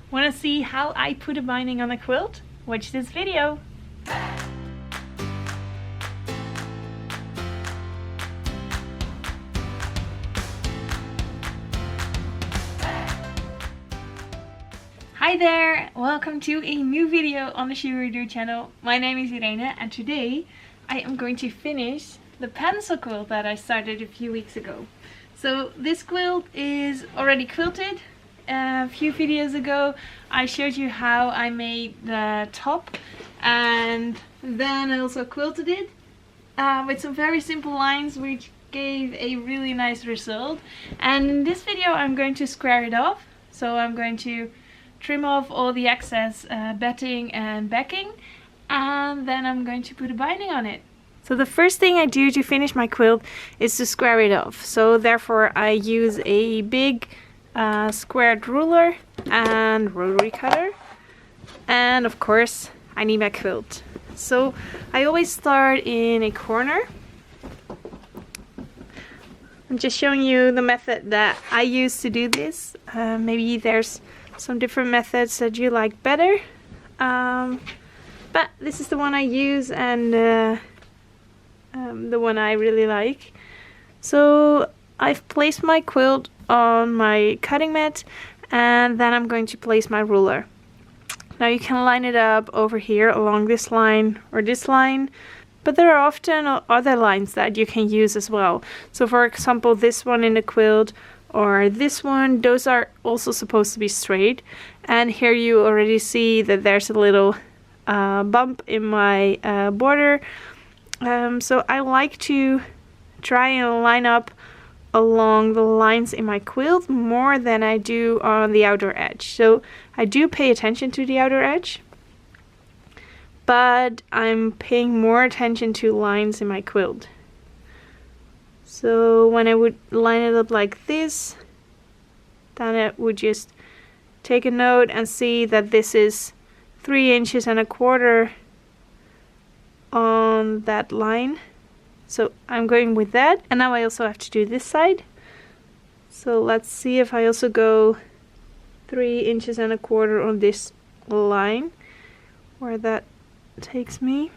Want to see how I put a binding on a quilt? Watch this video! Hi there! Welcome to a new video on the Sugaridoo channel. My name is Irene and today I am going to finish the pencil quilt that I started a few weeks ago. So this quilt is already quilted. A few videos ago I showed you how I made the top and then I also quilted it with some very simple lines which gave a really nice result. And in this video I'm going to square it off. So I'm going to trim off all the excess batting and backing, and then I'm going to put a binding on it. So the first thing I do to finish my quilt is to square it off. So therefore I use a big squared ruler and rotary cutter, and of course I need my quilt. So I always start in a corner. I'm just showing you the method that I use to do this. Maybe there's some different methods that you like better, but this is the one I use and the one I really like. So I've placed my quilt on my cutting mat and then I'm going to place my ruler. Now you can line it up over here along this line or this line, but there are often other lines that you can use as well. So for example, this one in the quilt or this one, those are also supposed to be straight, and here you already see that there's a little bump in my border. So I like to try and line up along the lines in my quilt more than I do on the outer edge. So I do pay attention to the outer edge, but I'm paying more attention to lines in my quilt. So when I would line it up like this, then I would just take a note and see that this is 3 inches and a quarter on that line. So I'm going with that, and now I also have to do this side. So let's see if I also go 3 inches and a quarter on this line, where that takes me.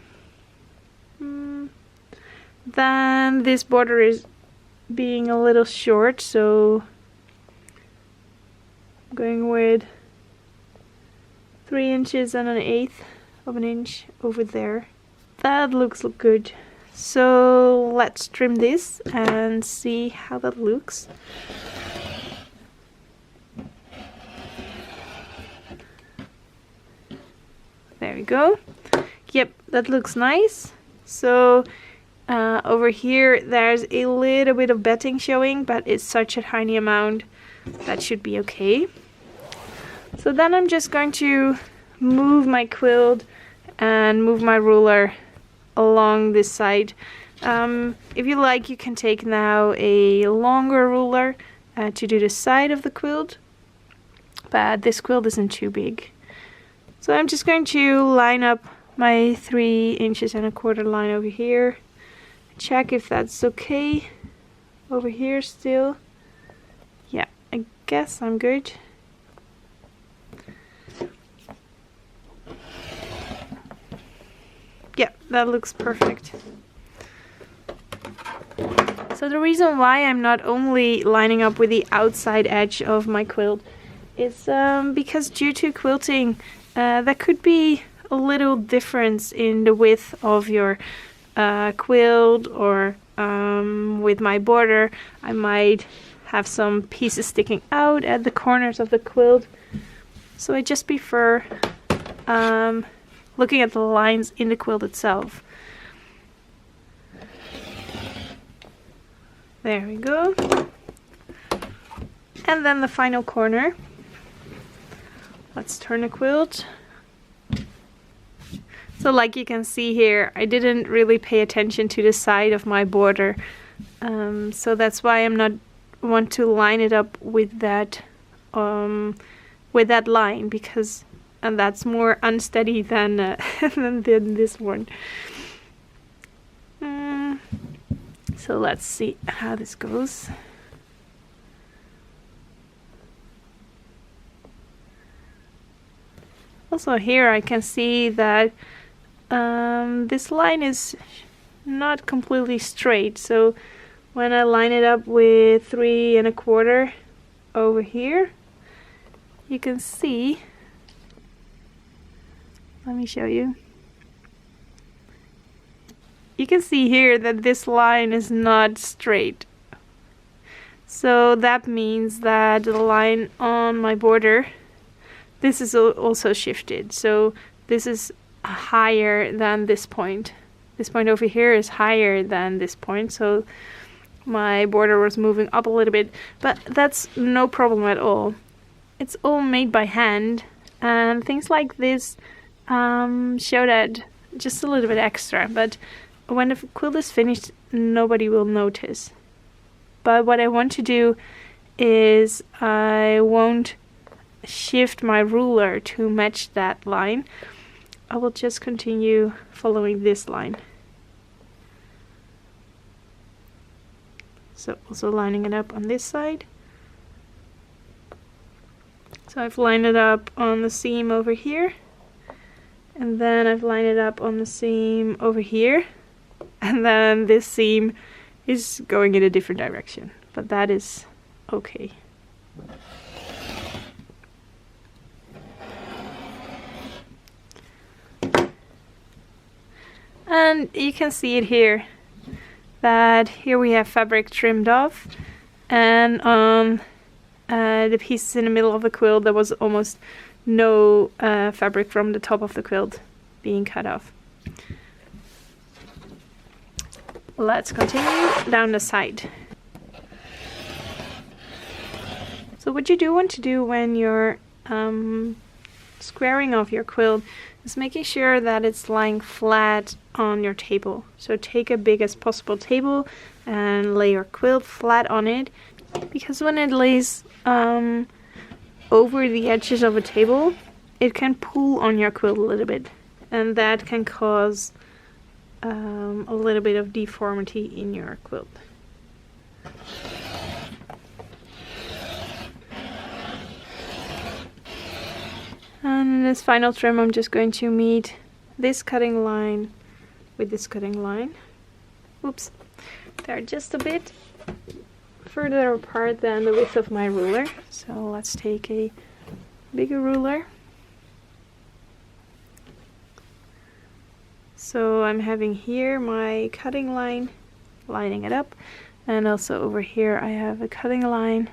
Then this border is being a little short, so I'm going with 3 inches and 1/8 of an inch over there. That looks good. So let's trim this and see how that looks. There we go. Yep, that looks nice. So over here there's a little bit of batting showing, but it's such a tiny amount that should be okay. So then I'm just going to move my quilt and move my ruler along this side. If you like, you can take now a longer ruler to do the side of the quilt, but this quilt isn't too big. So I'm just going to line up my 3 inches and a quarter line over here. Check if that's okay. Over here still. Yeah, I guess I'm good. Yeah, that looks perfect. So the reason why I'm not only lining up with the outside edge of my quilt is because due to quilting, there could be a little difference in the width of your quilt, or with my border I might have some pieces sticking out at the corners of the quilt. So I just prefer looking at the lines in the quilt itself. There we go. And then the final corner. Let's turn the quilt. So like you can see here, I didn't really pay attention to the side of my border. So that's why I'm not want to line it up with that line, because and that's more unsteady than than this one. So let's see how this goes. Also here I can see that this line is not completely straight, so when I line it up with 3 1/4 over here, you can see, let me show you. You can see here that this line is not straight. So that means that the line on my border, this is also shifted. So this is higher than this point. This point over here is higher than this point. So my border was moving up a little bit, but that's no problem at all. It's all made by hand, and things like this show that just a little bit extra, but when the quilt is finished, nobody will notice. But what I want to do is I won't shift my ruler to match that line. I will just continue following this line. So also lining it up on this side. So I've lined it up on the seam over here, and then I've lined it up on the seam over here, and then this seam is going in a different direction, but that is okay. And you can see it here, that here we have fabric trimmed off, and on the pieces in the middle of the quilt there was almost no fabric from the top of the quilt being cut off. Let's continue down the side. So what you do want to do when you're squaring off your quilt is making sure that it's lying flat on your table. So take a big as possible table and lay your quilt flat on it, because when it lays over the edges of a table, it can pull on your quilt a little bit, and that can cause a little bit of deformity in your quilt. And in this final trim, I'm just going to meet this cutting line with this cutting line. Oops, they're just a bit further apart than the width of my ruler. So let's take a bigger ruler. So I'm having here my cutting line, lining it up, and also over here I have a cutting line.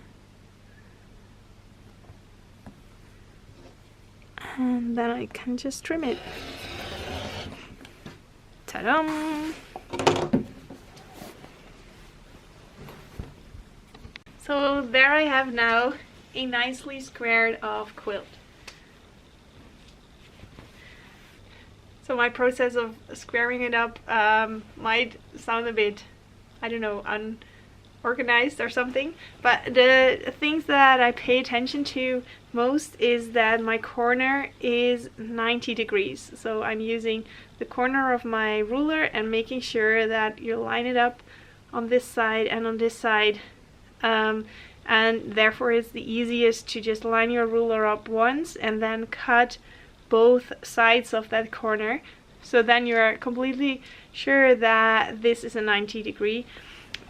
And then I can just trim it. Ta-dam! So there I have now a nicely squared off quilt. So my process of squaring it up might sound a bit, I don't know, unorganized or something, but the things that I pay attention to most is that my corner is 90 degrees. So I'm using the corner of my ruler and making sure that you line it up on this side and on this side, and therefore it's the easiest to just line your ruler up once and then cut both sides of that corner, so then you're completely sure that this is a 90 degree.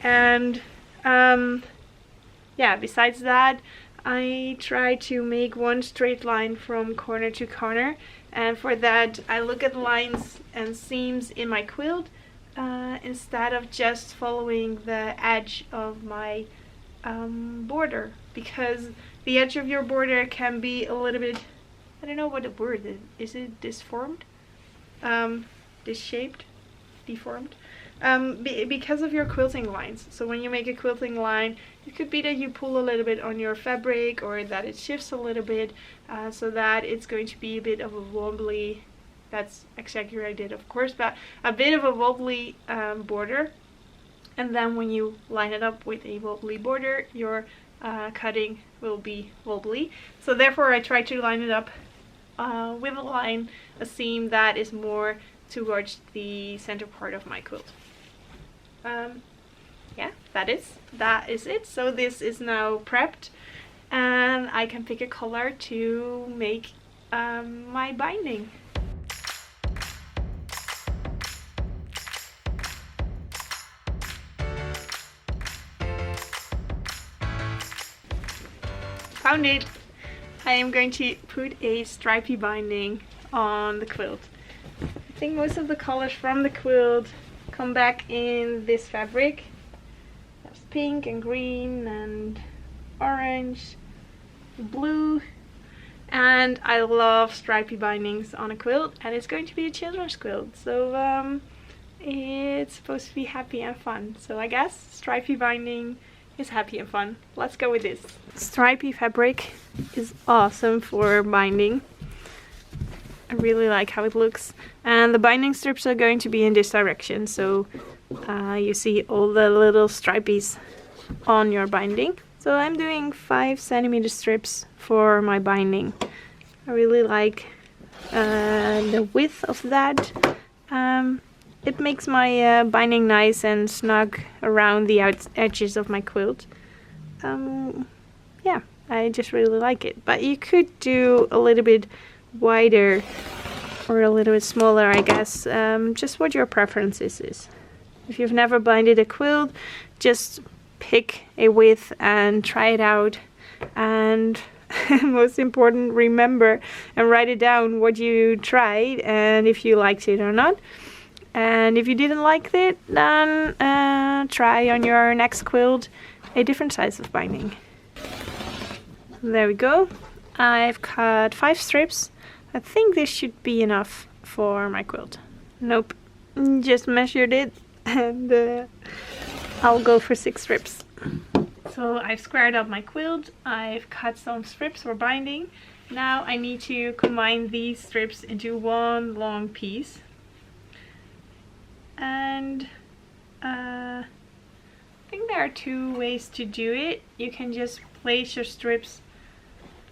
And yeah, besides that, I try to make one straight line from corner to corner, and for that I look at lines and seams in my quilt instead of just following the edge of my border, because the edge of your border can be a little bit, I don't know what the word is. Is it disformed? Disshaped? Deformed? Because of your quilting lines. So when you make a quilting line, it could be that you pull a little bit on your fabric, or that it shifts a little bit, so that it's going to be a bit of a wobbly, that's exaggerated of course, but a bit of a wobbly border. And then when you line it up with a wobbly border, your cutting will be wobbly. So therefore I try to line it up with a seam that is more towards the center part of my quilt. Yeah, that is it. So this is now prepped, and I can pick a color to make my binding. Found it! I am going to put a stripy binding on the quilt. I think most of the colors from the quilt come back in this fabric. There's pink and green and orange, blue, and I love stripy bindings on a quilt, and it's going to be a children's quilt, so it's supposed to be happy and fun. So I guess stripy binding is happy and fun. Let's go with this. Stripy fabric is awesome for binding. I really like how it looks, and the binding strips are going to be in this direction, so you see all the little stripies on your binding. So I'm doing 5cm strips for my binding. I really like the width of that. It makes my binding nice and snug around the edges of my quilt. Yeah, I just really like it. But you could do a little bit wider or a little bit smaller, I guess. Just what your preferences is. If you've never binded a quilt, just pick a width and try it out. And most important, remember and write it down what you tried and if you liked it or not. And if you didn't like it, then try on your next quilt a different size of binding. There we go. I've cut 5 strips. I think this should be enough for my quilt. Nope, just measured it, and I'll go for 6 strips. So I've squared up my quilt. I've cut some strips for binding. Now I need to combine these strips into one long piece. And I think there are 2 ways to do it. You can just place your strips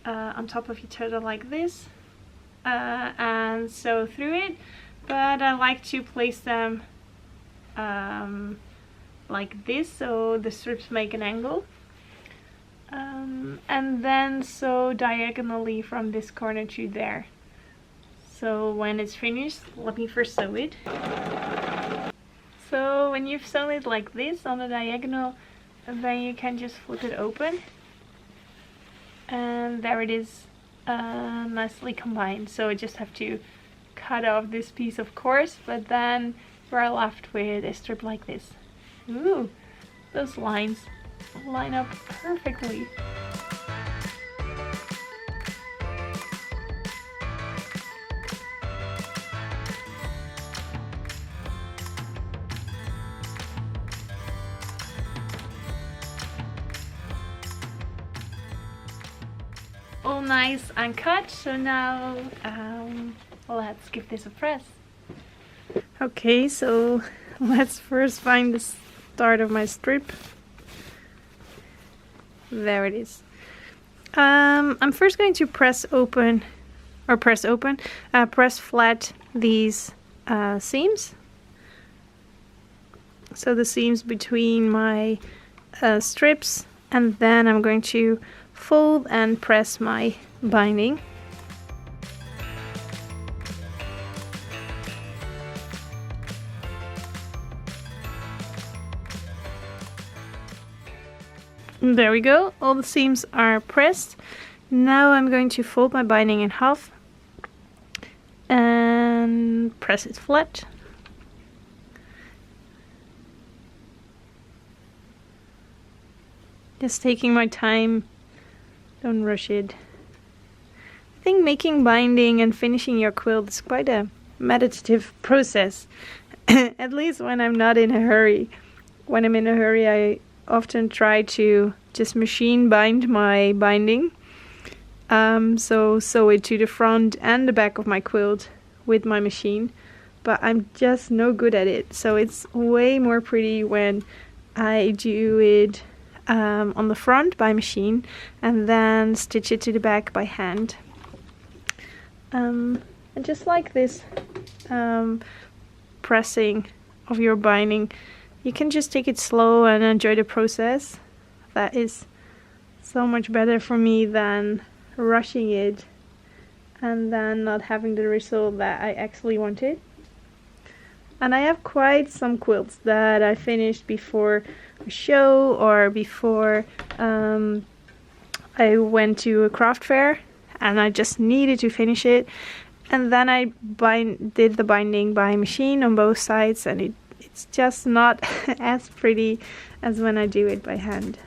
on top of each other like this and sew through it, but I like to place them like this, so the strips make an angle, and then sew diagonally from this corner to there. So when it's finished, let me first sew it. So when you've sewn it like this on the diagonal, then you can just flip it open, and there it is, nicely combined. So I just have to cut off this piece, of course, but then we're left with a strip like this. Ooh, those lines line up perfectly. All nice and cut, so now let's give this a press. Okay, so let's first find the start of my strip. There it is. I'm first going to press flat these seams. So the seams between my strips, and then I'm going to fold and press my binding. There we go, all the seams are pressed. Now I'm going to fold my binding in half and press it flat. Just taking my time, don't rush it. I think making binding and finishing your quilt is quite a meditative process, at least when I'm not in a hurry. When I'm in a hurry, I often try to just machine bind my binding, so sew it to the front and the back of my quilt with my machine, but I'm just no good at it. So it's way more pretty when I do it on the front by machine and then stitch it to the back by hand. And just like this pressing of your binding, you can just take it slow and enjoy the process. That is so much better for me than rushing it and then not having the result that I actually wanted. And I have quite some quilts that I finished before a show or before I went to a craft fair, and I just needed to finish it. And then I did the binding by machine on both sides, and it's just not as pretty as when I do it by hand.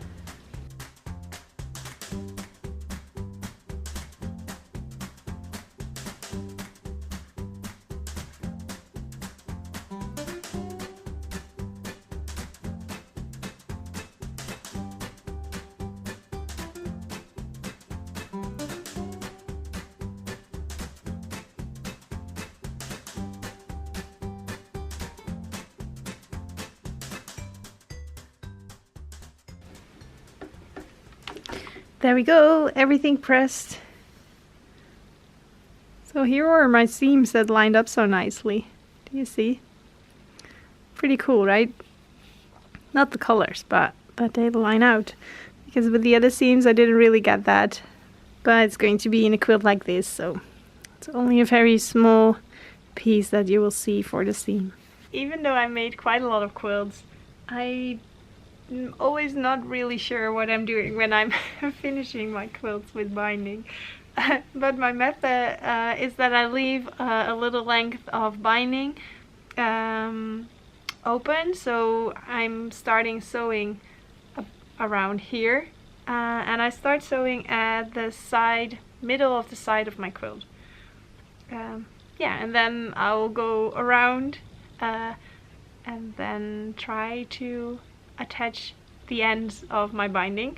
There we go, everything pressed. So here are my seams that lined up so nicely. Do you see? Pretty cool, right? Not the colors, but they line out. Because with the other seams I didn't really get that. But it's going to be in a quilt like this, so it's only a very small piece that you will see for the seam. Even though I made quite a lot of quilts, I'm always not really sure what I'm doing when I'm finishing my quilts with binding. But my method is that I leave a little length of binding open, so I'm starting sewing around here, and I start sewing at the middle of the side of my quilt. Yeah, and then I'll go around and then try to attach the ends of my binding.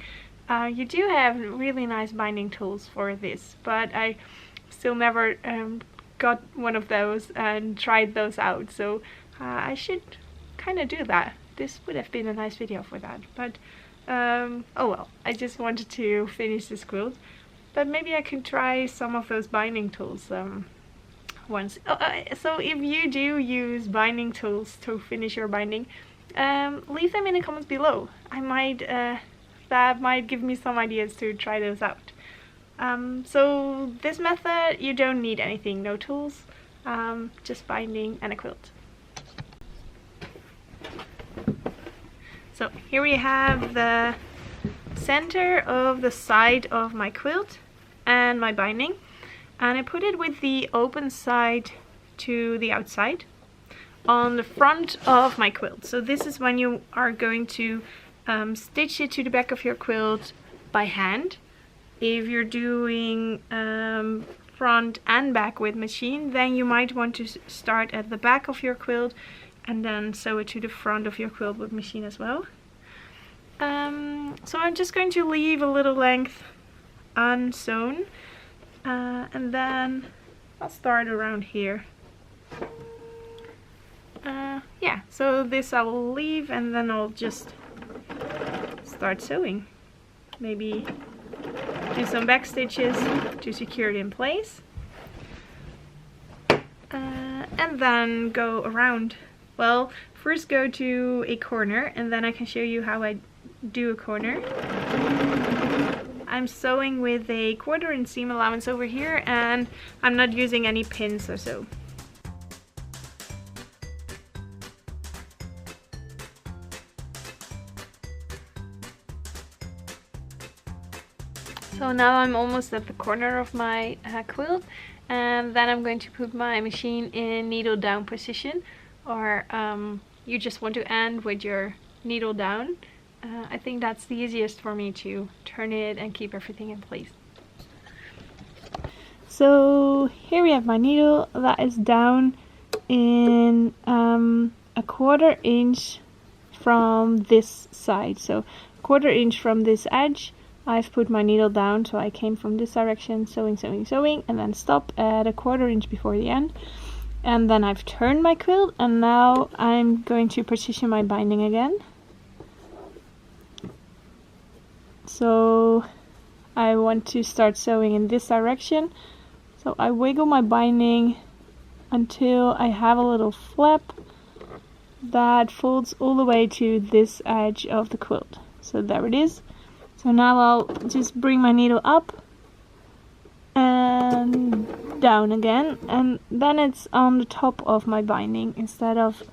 You do have really nice binding tools for this, but I still never got one of those and tried those out, so I should kind of do that. This would have been a nice video for that, but oh well, I just wanted to finish this quilt. But maybe I can try some of those binding tools once. So if you do use binding tools to finish your binding, leave them in the comments below. That might give me some ideas to try those out. So this method, you don't need anything, no tools, just binding and a quilt. So here we have the center of the side of my quilt and my binding, and I put it with the open side to the outside on the front of my quilt. So this is when you are going to stitch it to the back of your quilt by hand. If you're doing front and back with machine, then you might want to start at the back of your quilt and then sew it to the front of your quilt with machine as well. So I'm just going to leave a little length unsewn, and then I'll start around here. Yeah, so this I will leave, and then I'll just start sewing. Maybe do some back stitches to secure it in place, and then go around. Well, first go to a corner, and then I can show you how I do a corner. I'm sewing with a 1/4 inch seam allowance over here, and I'm not using any pins or so. So now I'm almost at the corner of my quilt, and then I'm going to put my machine in needle down position, or you just want to end with your needle down. I think that's the easiest for me to turn it and keep everything in place. So here we have my needle that is down in a 1/4 inch from this side. So 1/4 inch from this edge, I've put my needle down, so I came from this direction, sewing, sewing, sewing, and then stop at a 1/4 inch before the end. And then I've turned my quilt, and now I'm going to position my binding again. So I want to start sewing in this direction. So I wiggle my binding until I have a little flap that folds all the way to this edge of the quilt. So there it is. So now I'll just bring my needle up and and down again, and then it's on the top of my binding instead of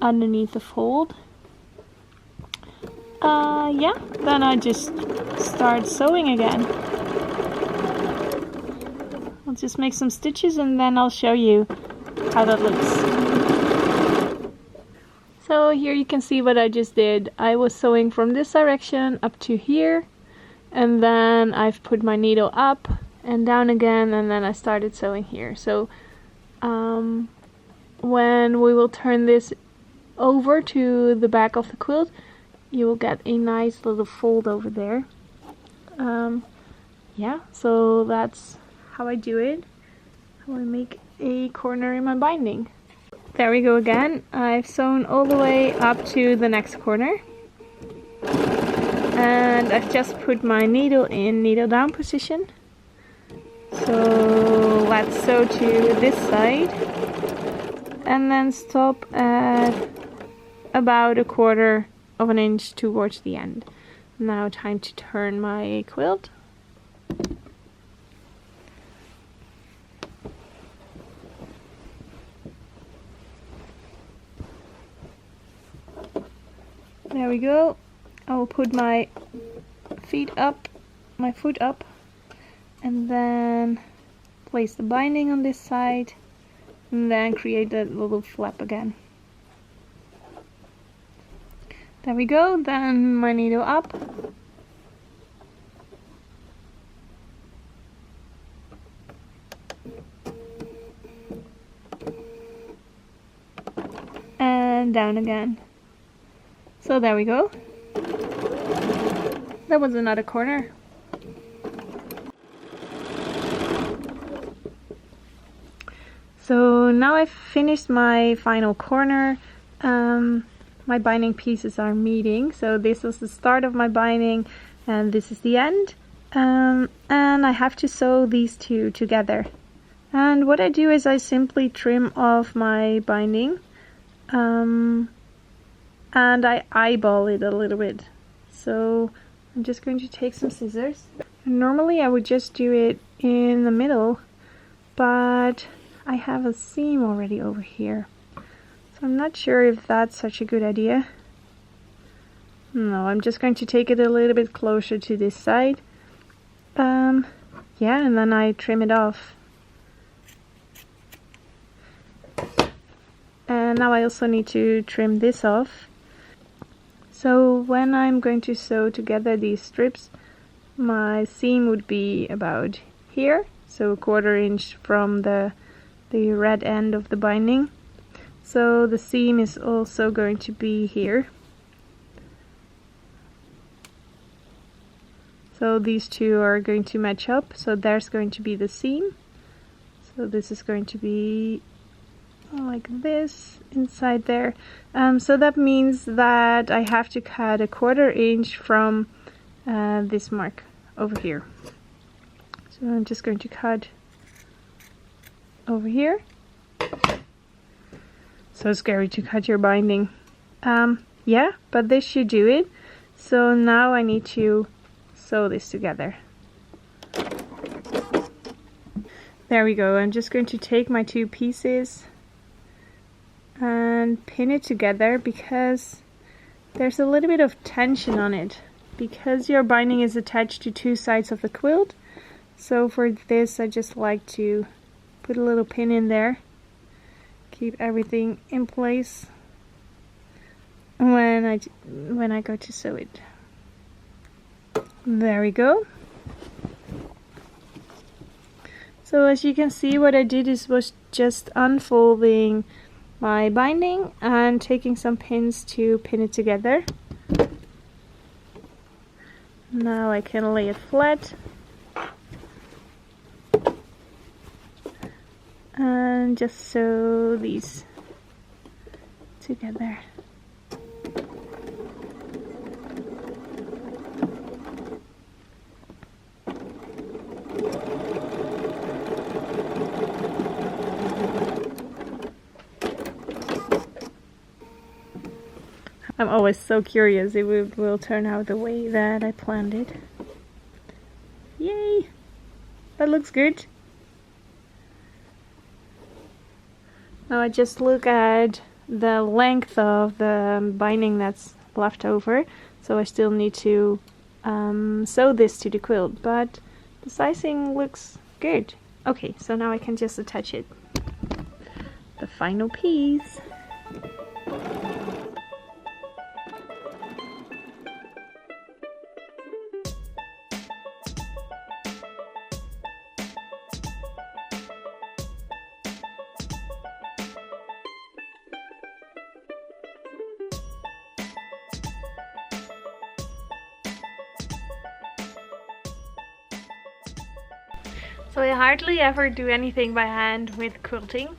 underneath the fold. Yeah, then I just start sewing again. I'll just make some stitches and then I'll show you how that looks. So here you can see what I just did. I was sewing from this direction up to here, and then I've put my needle up and down again, and then I started sewing here. So when we will turn this over to the back of the quilt, you will get a nice little fold over there. Yeah, so that's how I do it, how I make a corner in my binding. There we go again. I've sewn all the way up to the next corner, and I've just put my needle in needle down position. So let's sew to this side and then stop at about 1/4 of an inch towards the end. Now time to turn my quilt. There we go. I will put my foot up, and then place the binding on this side, and then create that little flap again. There we go. Then my needle up. And down again. So there we go. That was another corner. So now I've finished my final corner. My binding pieces are meeting. So this was the start of my binding and this is the end. And I have to sew these two together. And what I do is I simply trim off my binding. And I eyeball it a little bit. So I'm just going to take some scissors. And normally I would just do it in the middle, but I have a seam already over here. So I'm not sure if that's such a good idea. No, I'm just going to take it a little bit closer to this side. Yeah, and then I trim it off. And now I also need to trim this off. So when I'm going to sew together these strips, my seam would be about here, so 1/4 inch from the red end of the binding. So the seam is also going to be here. So these two are going to match up, so there's going to be the seam. So this is going to be like this inside there. So that means that I have to cut 1/4 inch from this mark over here. So I'm just going to cut over here. So scary to cut your binding. Yeah, but this should do it. So now I need to sew this together. There we go. I'm just going to take my two pieces and pin it together because there's a little bit of tension on it because your binding is attached to two sides of the quilt. So for this I just like to put a little pin in there, keep everything in place when I go to sew it. There we go. So as you can see, what I did was just unfolding my binding and taking some pins to pin it together. Now I can lay it flat and just sew these together. I'm always so curious if it will turn out the way that I planned it. Yay! That looks good. Now I just look at the length of the binding that's left over, so I still need to sew this to the quilt, but the sizing looks good. Okay, so now I can just attach it. The final piece. So I hardly ever do anything by hand with quilting,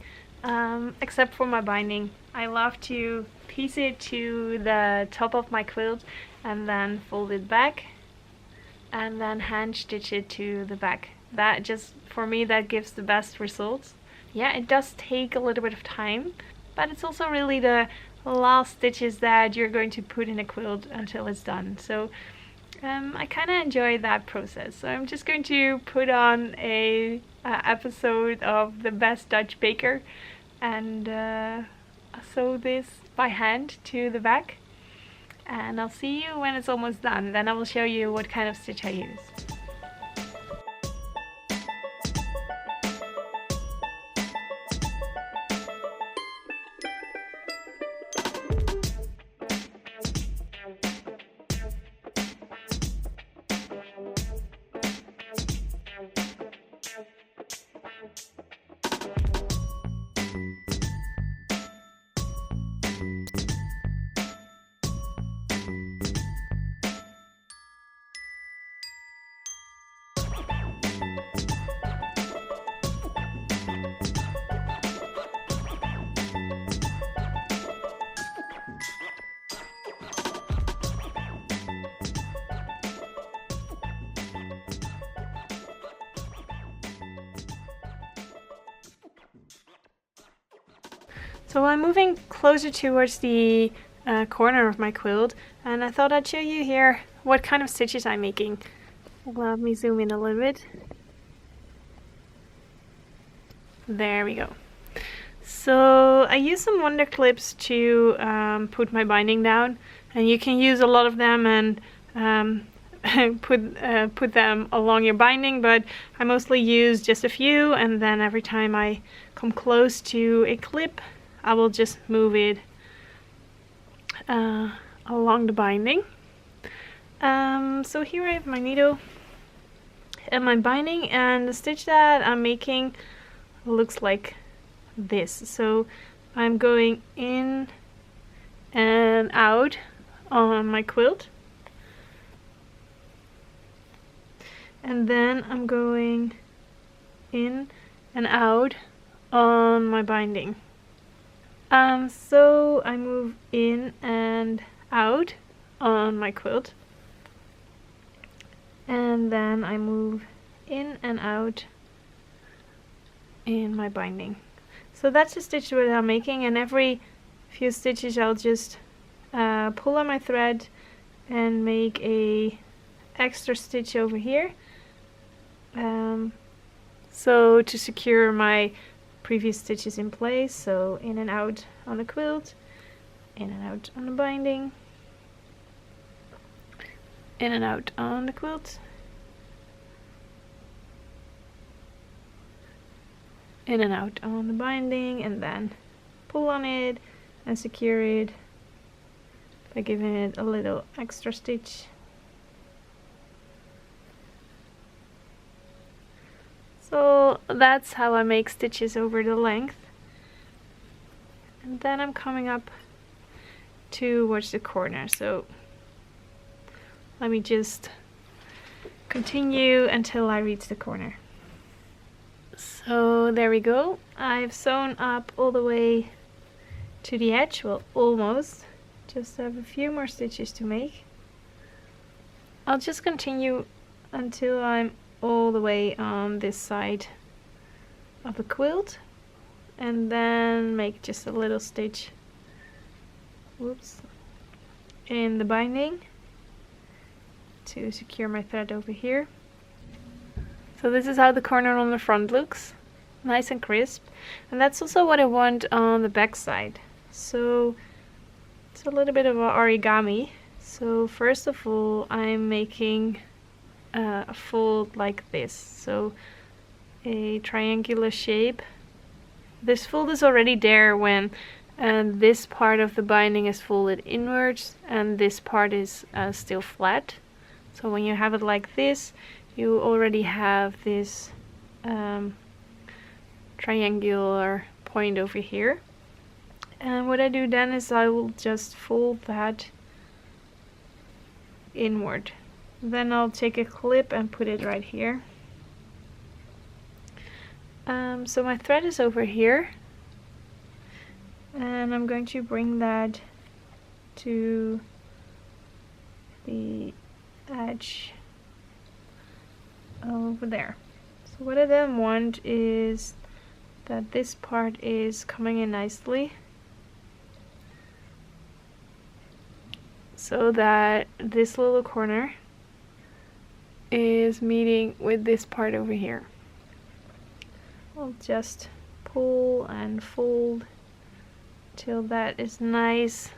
except for my binding. I love to piece it to the top of my quilt and then fold it back and then hand stitch it to the back. That just, for me, that gives the best results. Yeah, it does take a little bit of time, but it's also really the last stitches that you're going to put in a quilt until it's done. So I kind of enjoy that process. So I'm just going to put on a episode of The Best Dutch Baker and sew this by hand to the back. And I'll see you when it's almost done. Then I will show you what kind of stitch I use. So I'm moving closer towards the corner of my quilt, and I thought I'd show you here what kind of stitches I'm making. Let me zoom in a little bit. There we go. So I use some wonder clips to put my binding down, and you can use a lot of them and put them along your binding, but I mostly use just a few, and then every time I come close to a clip I will just move it along the binding. So here I have my needle and my binding, and the stitch that I'm making looks like this. So I'm going in and out on my quilt, and then I'm going in and out on my binding. So I move in and out on my quilt, and then I move in and out in my binding. So that's the stitch that I'm making, and every few stitches I'll just pull on my thread and make a extra stitch over here, so to secure my previous stitches in place. So in and out on the quilt, in and out on the binding, in and out on the quilt, in and out on the binding, and then pull on it and secure it by giving it a little extra stitch. So that's how I make stitches over the length. And then I'm coming up towards the corner. So let me just continue until I reach the corner. So there we go. I've sewn up all the way to the edge. Well, almost. Just have a few more stitches to make. I'll just continue until I'm all the way on this side of the quilt, and then make just a little stitch, whoops, in the binding to secure my thread over here. So this is how the corner on the front looks. nice and crisp. And that's also what I want on the back side. So it's a little bit of an origami. So first of all, I'm making a fold like this. So a triangular shape. This fold is already there when this part of the binding is folded inwards and this part is still flat. So when you have it like this, you already have this triangular point over here. And what I do then is I will just fold that inward. Then I'll take a clip and put it right here. So my thread is over here, and I'm going to bring that to the edge over there. So what I then want is that this part is coming in nicely, so that this little corner is meeting with this part over here. I'll just pull and fold till that is nicely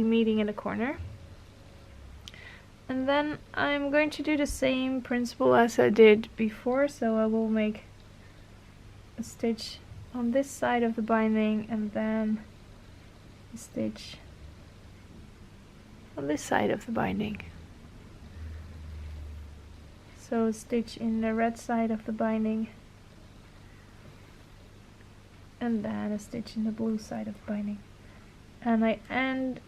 meeting in the corner. And then I'm going to do the same principle as I did before, so I will make a stitch on this side of the binding and then a stitch on this side of the binding. So a stitch in the red side of the binding and then a stitch in the blue side of the binding. And I end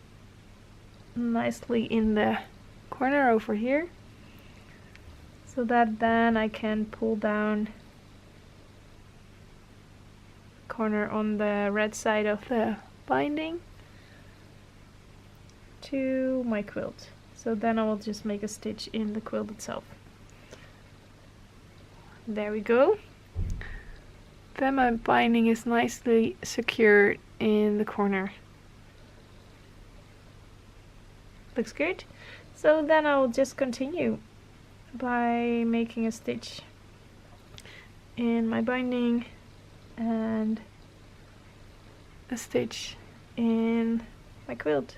nicely in the corner over here, so that then I can pull down the corner on the red side of the binding to my quilt. So then I will just make a stitch in the quilt itself. There we go. Then my binding is nicely secured in the corner. Looks good. So then I'll just continue by making a stitch in my binding and a stitch in my quilt.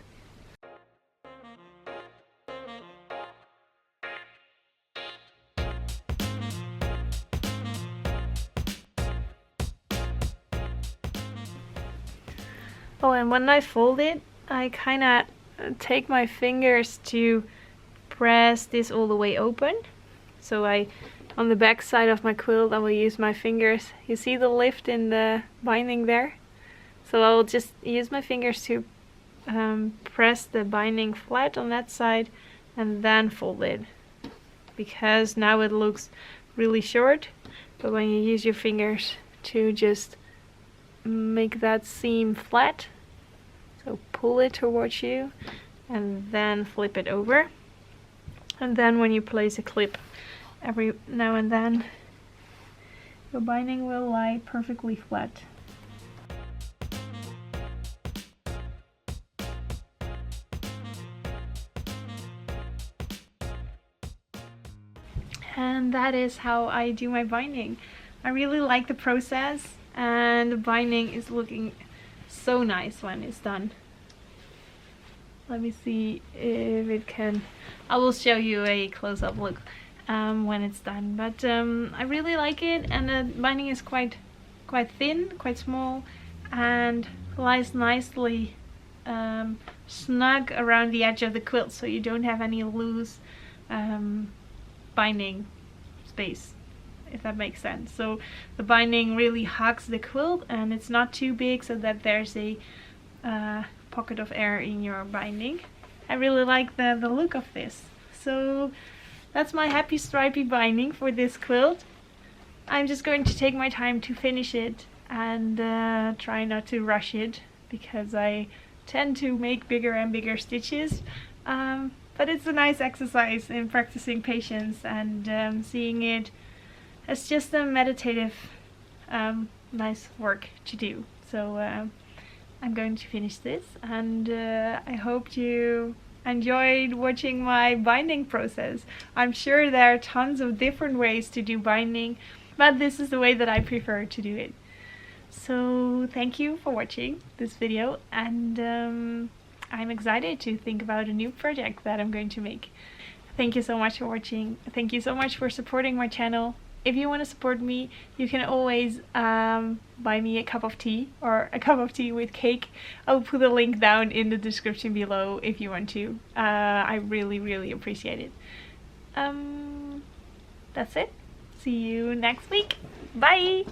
Oh, and when I fold it, I kind of take my fingers to press this all the way open. So on the back side of my quilt, I will use my fingers. You see the lift in the binding there? So I will just use my fingers to press the binding flat on that side and then fold it. Because now it looks really short, but when you use your fingers to just make that seam flat, so pull it towards you and then flip it over, and then when you place a clip every now and then, your binding will lie perfectly flat. And that is how I do my binding. I really like the process, and the binding is looking so nice when it's done. Let me see if it can. I will show you a close-up look when it's done. But I really like it, and the binding is quite thin, quite small, and lies nicely snug around the edge of the quilt, so you don't have any loose binding space, if that makes sense. So the binding really hugs the quilt, and it's not too big so that there's a pocket of air in your binding. I really like the look of this. So that's my happy stripy binding for this quilt. I'm just going to take my time to finish it and try not to rush it, because I tend to make bigger and bigger stitches. But it's a nice exercise in practicing patience and seeing it as just a meditative, nice work to do. So I'm going to finish this, and I hope you enjoyed watching my binding process. I'm sure there are tons of different ways to do binding, but this is the way that I prefer to do it. So thank you for watching this video, and I'm excited to think about a new project that I'm going to make. Thank you so much for watching. Thank you so much for supporting my channel. If you want to support me, you can always buy me a cup of tea, or a cup of tea with cake. I'll put a link down in the description below if you want to. I really appreciate it. That's it. See you next week. Bye!